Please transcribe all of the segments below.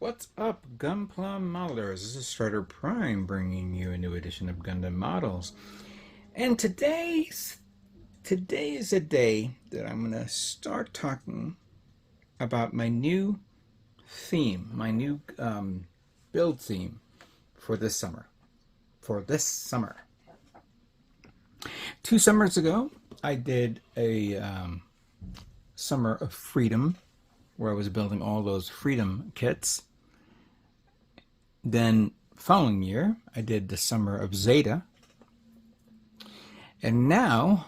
What's up, Gunpla Modelers? This is Strider Prime bringing you a new edition of Gundam Models. And today is a day that I'm going to start talking about my new theme, my new build theme for this summer. For this summer. 2 summers ago, I did a Summer of Freedom, where I was building all those Freedom kits. Then, following year, I did the Summer of Zeta. And now,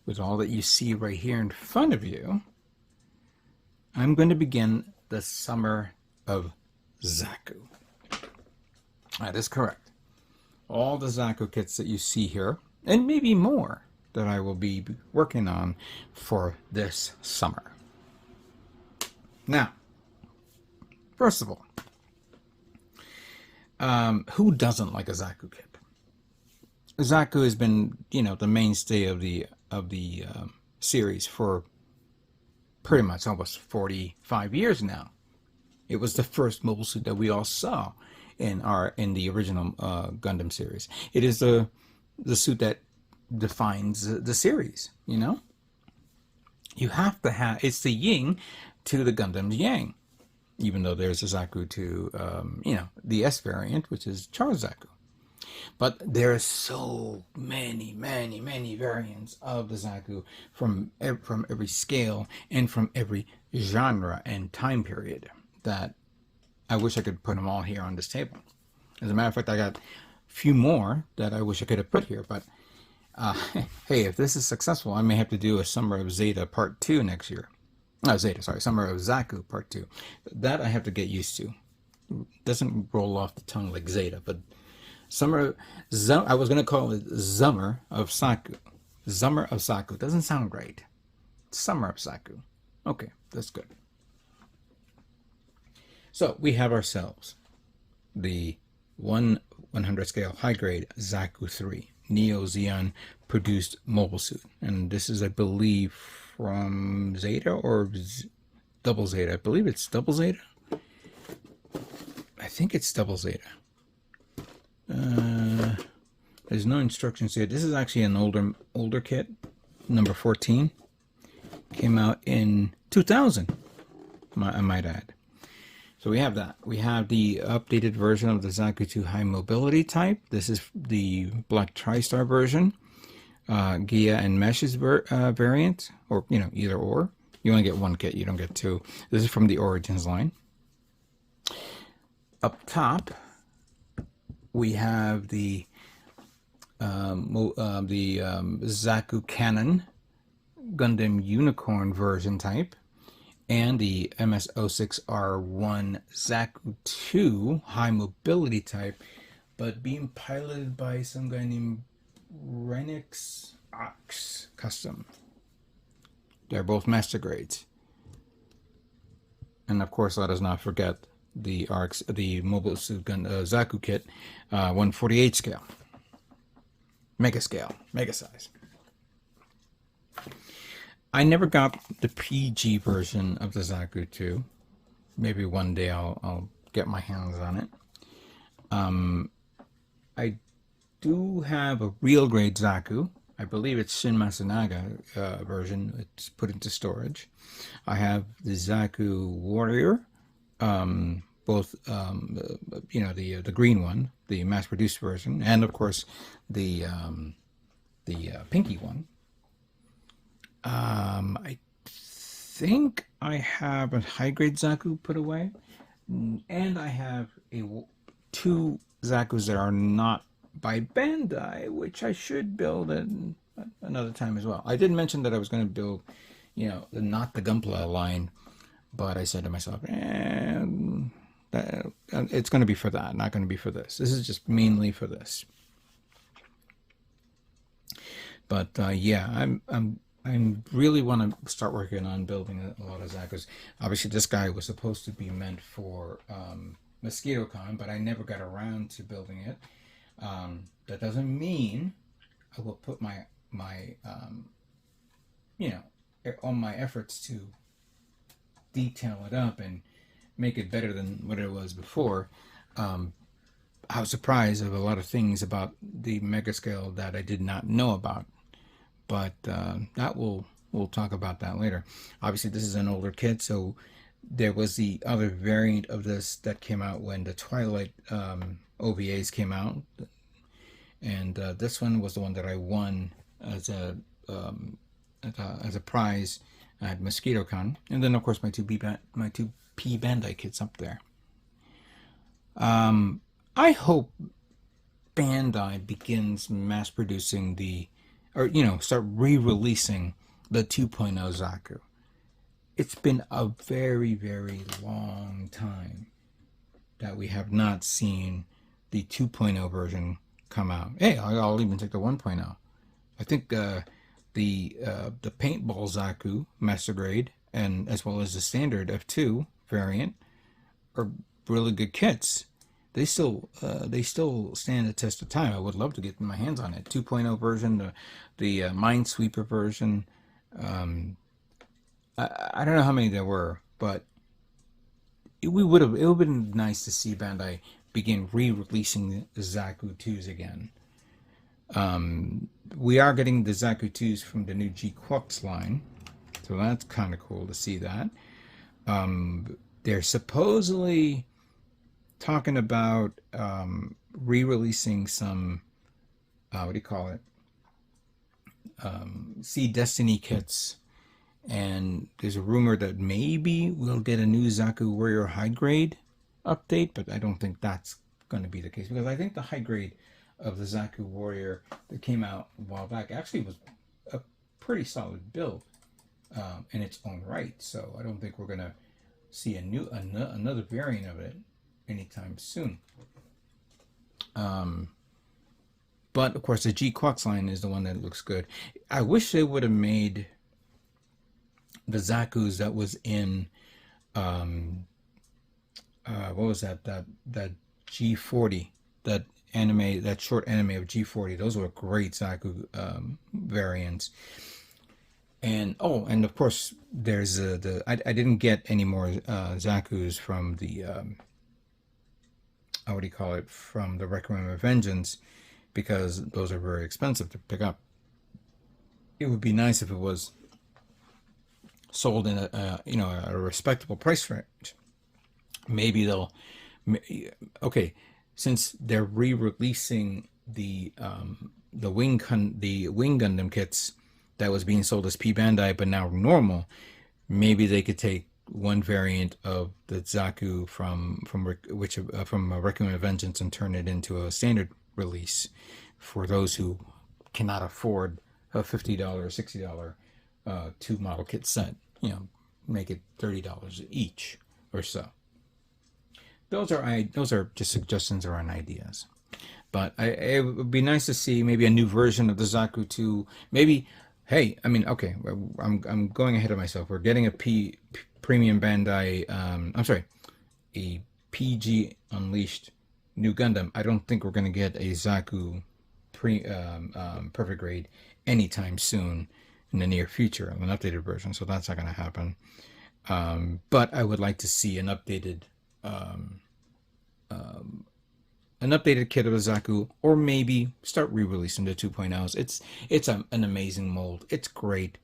with all that you see right here in front of you, I'm going to begin the Summer of Zaku. That is correct. All the Zaku kits that you see here, and maybe more, that I will be working on for this summer. Now, first of all, who doesn't like a Zaku kit? Zaku has been, the mainstay of the series for pretty much almost 45 years now. It was the first mobile suit that we all saw in the original Gundam series. It is the suit that defines the series. You have to have, it's the yin to the Gundam's yang. Even though there's a Zaku to, the S variant, which is Charles Zaku. But there are so many variants of the Zaku from every scale and from every genre and time period that I wish I could put them all here on this table. As a matter of fact, I got a few more that I wish I could have put here. But hey, if this is successful, I may have to do a Summer of Zeta Part 2 next year. Summer of Zaku Part 2. That I have to get used to. It doesn't roll off the tongue like Zeta, but I was going to call it Summer of Zaku. Summer of Zaku. Doesn't sound right. Summer of Zaku. Okay, that's good. So, we have ourselves the 1/100 scale high grade Zaku 3 Neo Zeon produced mobile suit. And this is, I believe, from Zeta or Double Zeta. I believe it's Double Zeta. I think it's Double Zeta. There's no instructions here. This is actually an older kit, number 14. Came out in 2000, I might add. So we have that. We have the updated version of the Zaku 2 high mobility type. This is the Black TriStar version. Gia and Mesh's variant, or either or. You only get one kit, you don't get two. This is from the Origins line. Up top, we have the Zaku Cannon Gundam Unicorn version type, and the MS-06R1 Zaku 2 high mobility type, but being piloted by some guy named Renix Ox Custom. They're both master grades. And of course, let us not forget the Mobile Suit Gun Zaku kit, 148 scale. Mega scale. Mega size. I never got the PG version of the Zaku 2. Maybe one day I'll get my hands on it. I do have a real grade Zaku. I believe it's Shin Masunaga version. It's put into storage. I have the Zaku Warrior, both the green one, the mass-produced version, and of course the pinky one. I think I have a high-grade Zaku put away, and I have two Zakus that are not by Bandai, which I should build at another time as well. I did mention that I was going to build, not the Gunpla line, but I said to myself, it's going to be for that, not going to be for this. This is just mainly for this. But yeah, I'm really want to start working on building a lot of Zakus. Obviously, this guy was supposed to be meant for Mosquito Con, but I never got around to building it. That doesn't mean I will put my all my efforts to detail it up and make it better than what it was before. I was surprised of a lot of things about the mega scale that I did not know about, but that we'll talk about that later. Obviously, this is an older kit, so there was the other variant of this that came out when the Twilight OVAs came out, and this one was the one that I won as a prize at MosquitoCon, and then of course my two P Bandai kits up there. I hope Bandai begins mass producing start re-releasing the 2.0 Zaku. It's been a very, very long time that we have not seen the 2.0 version come out. Hey, I'll even take the 1.0. I think the Paintball Zaku Master Grade and as well as the standard F2 variant are really good kits. They still stand the test of time. I would love to get my hands on it. 2.0 version, the Minesweeper version. I don't know how many there were, but it would have been nice to see Bandai begin re-releasing the Zaku 2s again. We are getting the Zaku 2s from the new G-Quux line, so that's kind of cool to see that. They're supposedly talking about re-releasing some, what do you call it? Sea Destiny kits, and there's a rumor that maybe we'll get a new Zaku Warrior high grade update, but I don't think that's going to be the case, because I think the high grade of the Zaku Warrior that came out a while back actually was a pretty solid build in its own right, so I don't think we're going to see another variant of it anytime soon. But of course the G-Quux line is the one that looks good. I wish they would have made the Zakus that was in what was that G40, that short anime of G40. Those were great Zaku variants. And and of course there's I didn't get any more Zakus from the what do you call it, from the Requiem of Vengeance, because those are very expensive to pick up. It would be nice if it was sold in a respectable price range. Maybe they'll since they're re-releasing the Wing Gundam kits that was being sold as P Bandai but now normal, maybe they could take one variant of the Zaku from Requiem of Vengeance and turn it into a standard release for those who cannot afford a $50 or $60 two model kit set. Make it $30 each or so. Those are just suggestions or ideas, but it would be nice to see maybe a new version of the Zaku 2. Maybe, hey, I mean, okay, I'm going ahead of myself. We're getting a Premium Bandai, a PG Unleashed new Gundam. I don't think we're going to get a Zaku Perfect Grade anytime soon in the near future, an updated version, so that's not going to happen. But I would like to see an updated kit of a Zaku, or maybe start re-releasing the 2.0s. It's an amazing mold. It's great.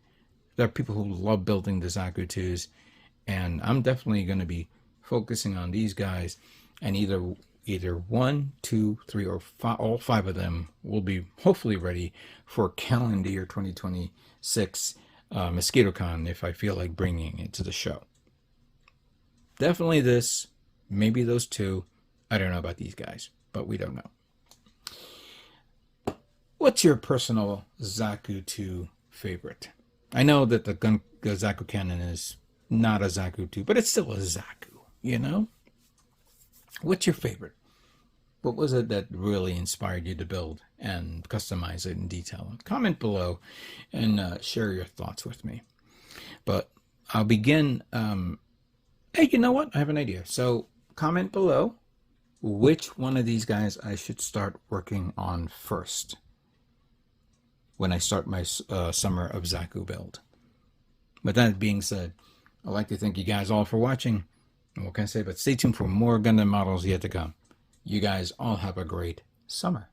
There are people who love building the Zaku 2s, and I'm definitely going to be focusing on these guys, and either 1, 2, 3, or all 5 of them will be hopefully ready for calendar year 2026 MosquitoCon if I feel like bringing it to the show. Definitely this, maybe those 2. I don't know about these guys, but we don't know. What's your personal Zaku 2 favorite? I know that the Zaku canon is not a Zaku 2, but it's still a Zaku, What's your favorite? What was it that really inspired you to build and customize it in detail? Comment below and share your thoughts with me. But I'll begin. Hey, you know what? I have an idea. So comment below which one of these guys I should start working on first when I start my Summer of Zaku build. But that being said, I'd like to thank you guys all for watching. What can I say? But stay tuned for more Gundam models yet to come. You guys all have a great summer.